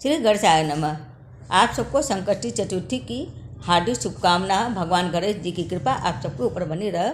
श्री गणेशाय नमः। आप सबको संकष्टी चतुर्थी की हार्दिक शुभकामनाएं। भगवान गणेश जी की कृपा आप सबके ऊपर बनी रहे।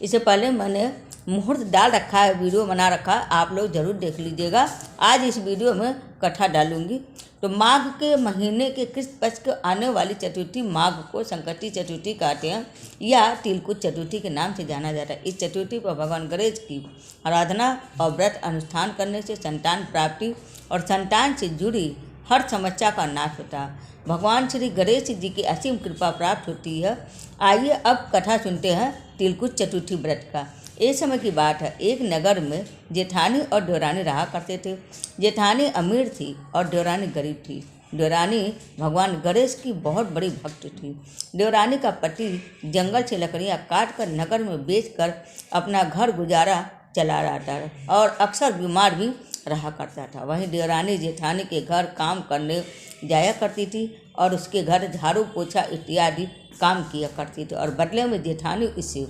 इससे पहले मैंने मुहूर्त डाल रखा है, वीडियो बना रखा है, आप लोग ज़रूर देख लीजिएगा। आज इस वीडियो में कथा डालूंगी। तो माघ के महीने के कृष्ण पक्ष को आने वाली चतुर्थी माघ को संकष्टी चतुर्थी कहते हैं या तिलकुट चतुर्थी के नाम से जाना जाता है। इस चतुर्थी पर भगवान गणेश की आराधना और व्रत अनुष्ठान करने से संतान प्राप्ति और संतान से जुड़ी हर समस्या का नाश होता है। भगवान श्री गणेश जी की असीम कृपा प्राप्त होती है। आइए अब कथा सुनते हैं तिलकुट चतुर्थी व्रत का। एक समय की बात है, एक नगर में जेठानी और देवरानी रहा करते थे। जेठानी अमीर थी और देवरानी गरीब थी। देवरानी भगवान गणेश की बहुत बड़ी भक्त थी। देवरानी का पति जंगल से लकड़ियाँ काटकर नगर में बेचकर अपना घर गुजारा चला रहा था और अक्सर बीमार भी रहा करता था। वहीं देवरानी जेठानी के घर काम करने जाया करती थी और उसके घर झाड़ू पोछा इत्यादि काम किया करती थी और बदले में जेठानी इससे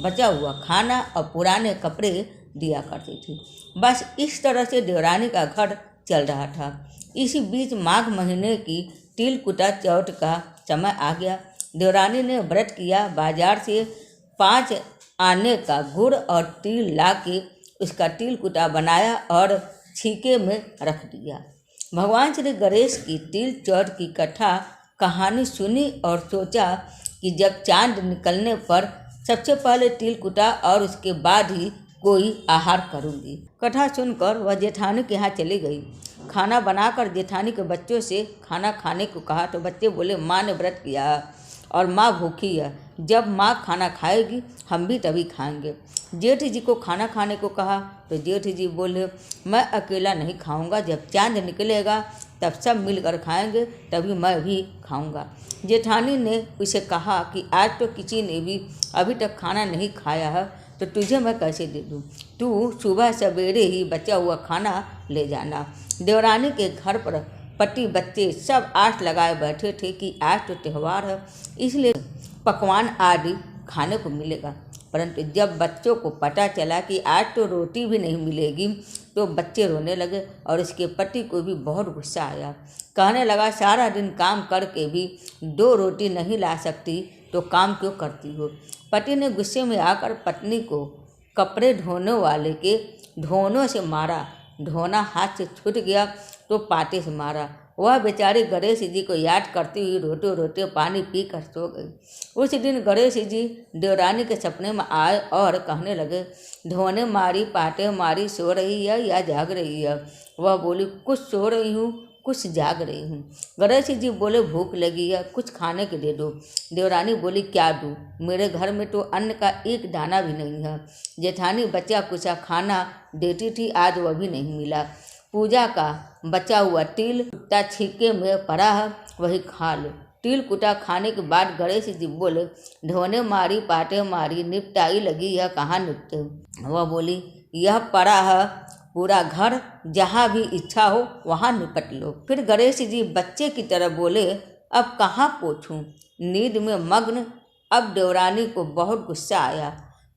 बचा हुआ खाना और पुराने कपड़े दिया करती थी। बस इस तरह से देवरानी का घर चल रहा था। इसी बीच माघ महीने की तिलकुटा चौथ का समय आ गया। देवरानी ने व्रत किया। बाजार से 5 आने का गुड़ और तिल ला के उसका तिलकुटा बनाया और छीके में रख दिया। भगवान श्री गणेश की तिल चौथ की कथा कहानी सुनी और सोचा कि जब चांद निकलने पर सबसे पहले तिलकुटा और उसके बाद ही कोई आहार करूंगी। कथा सुनकर वह जेठानी के यहाँ चली गई। खाना बनाकर जेठानी के बच्चों से खाना खाने को कहा तो बच्चे बोले माँ ने व्रत किया और माँ भूखी है, जब माँ खाना खाएगी हम भी तभी खाएंगे। जेठ जी को खाना खाने को कहा तो जेठ जी बोले मैं अकेला नहीं खाऊंगा, जब चांद निकलेगा तब सब मिलकर खाएंगे, तभी मैं भी खाऊंगा। जेठानी ने उसे कहा कि आज तो किसी ने भी अभी तक खाना नहीं खाया है, तो तुझे मैं कैसे दे दूँ? तू सुबह सवेरे ही बचा हुआ खाना ले जाना। देवरानी के घर पर पति बच्चे सब आस लगाए बैठे थे कि आज तो त्यौहार है, इसलिए पकवान आदि खाने को मिलेगा। परंतु जब बच्चों को पता चला कि आज तो रोटी भी नहीं मिलेगी तो बच्चे रोने लगे और इसके पति को भी बहुत गुस्सा आया। कहने लगा सारा दिन काम करके भी 2 रोटी नहीं ला सकती तो काम क्यों करती हो? पति ने गुस्से में आकर पत्नी को कपड़े धोने वाले के धोनों से मारा। धोना हाथ से छूट गया तो पाटे से मारा। वह बेचारी गणेश जी को याद करती हुई रोते रोते पानी पीकर सो गई। उस दिन गणेश जी देवरानी के सपने में आए और कहने लगे धोने मारी पाटे मारी सो रही है या जाग रही है? वह बोली कुछ सो रही हूँ कुछ जाग रही हूँ। गणेश जी बोले भूख लगी है, कुछ खाने के दे दो। देवरानी बोली क्या दूँ? मेरे घर में तो अन्न का एक दाना भी नहीं है। जेठानी बचा कुचा खाना देती थी, आज वह भी नहीं मिला। पूजा का बचा हुआ तिल कुटा छीके में पड़ा है, वही खा लो। तिल कुटा खाने के बाद गणेश जी बोले धोने मारी पाटे मारी निपटाई लगी है, कहाँ निपटे? वह बोली यह पड़ा है पूरा घर, जहाँ भी इच्छा हो वहाँ निपट लो। फिर गणेश जी बच्चे की तरह बोले अब कहाँ पोछूं? नींद में मग्न अब देवरानी को बहुत गुस्सा आया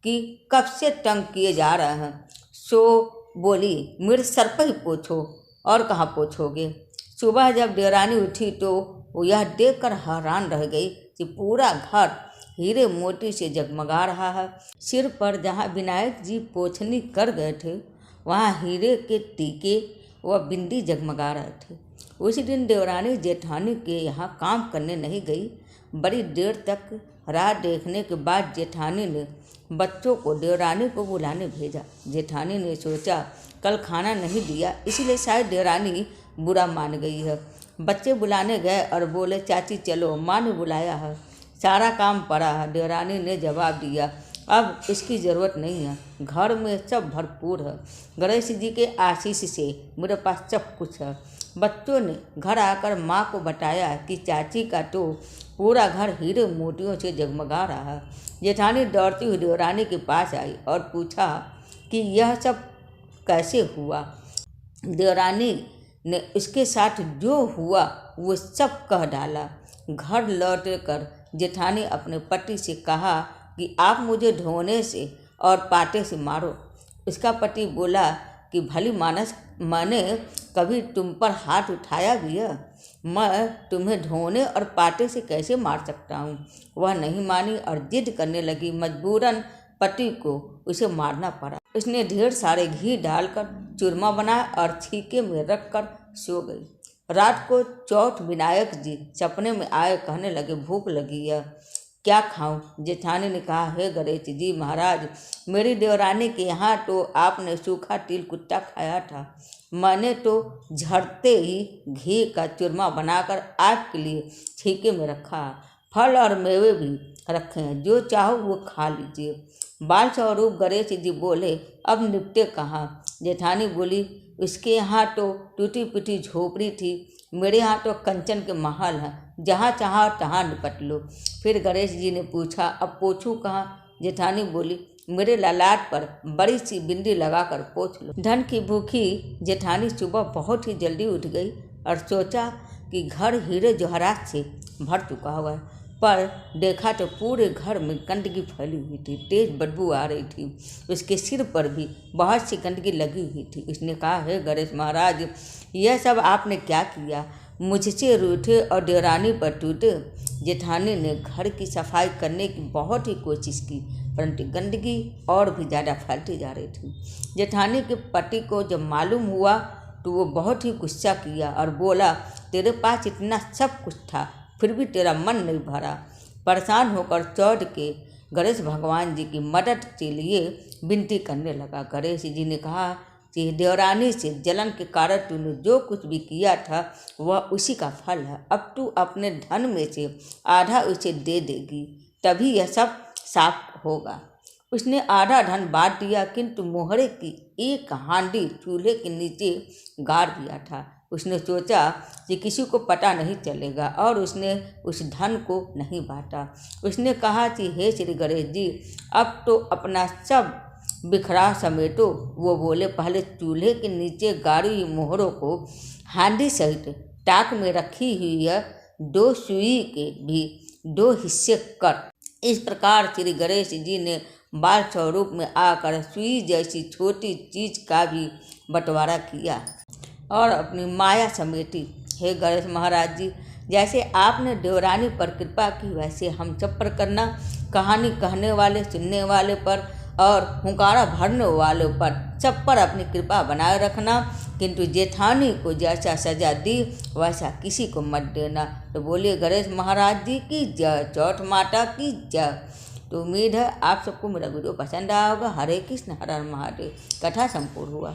कि कब से तंग किए जा रहे हैं। सो बोली मेरे सर पर ही पोछो, और कहाँ पोछोगे? सुबह जब देवरानी उठी तो वो यह देखकर हैरान रह गई कि पूरा घर हीरे मोती से जगमगा रहा है। सिर पर जहाँ विनायक जी पोछनी कर गए थे वहाँ हीरे के टीके व बिंदी जगमगा रहे थे। उसी दिन देवरानी जेठानी के यहाँ काम करने नहीं गई। बड़ी देर तक राह देखने के बाद जेठानी ने बच्चों को देवरानी को बुलाने भेजा। जेठानी ने सोचा कल खाना नहीं दिया इसलिए शायद देवरानी बुरा मान गई है। बच्चे बुलाने गए और बोले चाची चलो, माँ ने बुलाया है, सारा काम पड़ा है। देवरानी ने जवाब दिया अब इसकी ज़रूरत नहीं है, घर में सब भरपूर है। गणेश जी के आशीष से मेरे पास सब कुछ है। बच्चों ने घर आकर माँ को बताया कि चाची का तो पूरा घर हीरे मोतियों से जगमगा रहा है। जेठानी दौड़ती हुई देवरानी के पास आई और पूछा कि यह सब कैसे हुआ। देवरानी ने उसके साथ जो हुआ वो सब कह डाला। घर लौटकर जेठानी अपने पति से कहा कि आप मुझे ढोने से और पाटे से मारो। उसका पति बोला कि भली मानस मैंने कभी तुम पर हाथ उठाया भी है? मैं तुम्हें ढोने और पाटे से कैसे मार सकता हूँ? वह नहीं मानी और जिद करने लगी। मजबूरन पति को उसे मारना पड़ा। उसने ढेर सारे घी डालकर चूरमा बनाया और छीके में रखकर सो गई। रात को चौथ विनायक जी सपने में आए, कहने लगे भूख लगी है, क्या खाऊं? जेठानी ने कहा, हे गणेश जी महाराज, मेरी देवरानी के यहाँ तो आपने सूखा तिल कुट्टा खाया था। मैंने तो झड़ते ही घी का चूरमा बनाकर आपके लिए छीके में रखा। फल और मेवे भी रखे हैं, जो चाहो वो खा लीजिए। बाल स्वरूप गणेश जी बोले, अब निपटे कहाँ? जेठानी बोली, उसके यहाँ तो टूटी पिटी झोपड़ी थी, मेरे यहाँ तो कंचन के महल हैं, जहाँ चाहा तहाँ निपट लो। फिर गणेश जी ने पूछा, अब पोछूं कहाँ? जेठानी बोली, मेरे ललाट पर बड़ी सी बिंदी लगाकर पोछ लो। धन की भूखी जेठानी सुबह बहुत ही जल्दी उठ गई और सोचा कि घर हीरे जवाहरात से भर चुका हुआ है, पर देखा तो पूरे घर में गंदगी फैली हुई थी, तेज बदबू आ रही थी। उसके सिर पर भी बहुत सी गंदगी लगी हुई थी। उसने कहा, हे गणेश महाराज, यह सब आपने क्या किया? मुझसे रूठे और देवरानी पर टूटे। जेठानी ने घर की सफाई करने की बहुत ही कोशिश की, परंतु गंदगी और भी ज़्यादा फैलती जा रही थी। जेठानी के पति को जब मालूम हुआ तो वो बहुत ही गुस्सा किया और बोला, तेरे पास इतना सब कुछ था, फिर भी तेरा मन नहीं भरा। परेशान होकर चौथ के गणेश भगवान जी की मदद के लिए विनती करने लगा। गणेश जी ने कहा कि देवरानी से जलन के कारण तूने जो कुछ भी किया था वह उसी का फल है। अब तू अपने धन में से आधा उसे दे देगी, तभी यह सब साफ होगा। उसने आधा धन बांट दिया, किंतु मोहरे की एक हांडी चूल्हे के नीचे गाड़ दिया था। उसने सोचा कि किसी को पता नहीं चलेगा और उसने उस धन को नहीं बांटा। उसने कहा कि हे श्री गणेश जी, अब तो अपना सब बिखरा समेटो। वो बोले, पहले चूल्हे के नीचे गाड़ी हुई मोहरों को हांडी सहित टाक में रखी हुई है 2 सुई के भी 2 हिस्से कर। इस प्रकार श्री गणेश जी ने बाल स्वरूप में आकर सुई जैसी छोटी चीज का भी बंटवारा किया और अपनी माया समेटी। हे गणेश महाराज जी, जैसे आपने देवरानी पर कृपा की, वैसे हम सब पर करना। कहानी कहने वाले, सुनने वाले पर और हुंकारा भरने वाले पर सब पर अपनी कृपा बनाए रखना, किंतु जेठानी को जैसा सजा दी वैसा किसी को मत देना। तो बोलिए गणेश महाराज जी की जय, चौथ माता की जय। तो उम्मीद है आप सबको मेरा वीडियो पसंद आया होगा। हरे कृष्ण, हर हर महादेव। कथा संपूर्ण हुआ।